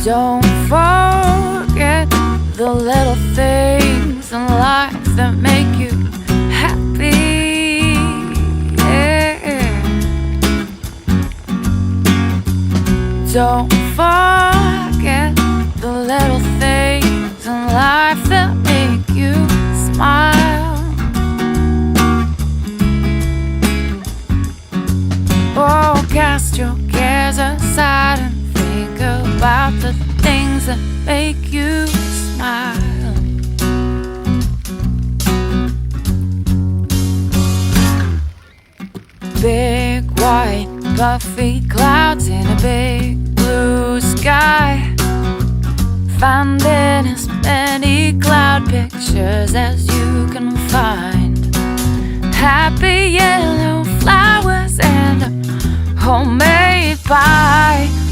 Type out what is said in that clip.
Don't forget the little things in life that make you happy. Yeah. Don't forget the little things in life that make you smile. Oh, cast your cares aside and think about the things that make you smile. Big white puffy clouds in a big blue sky, finding as many cloud pictures as you can find. Happy yellow flowers and a homemade pie.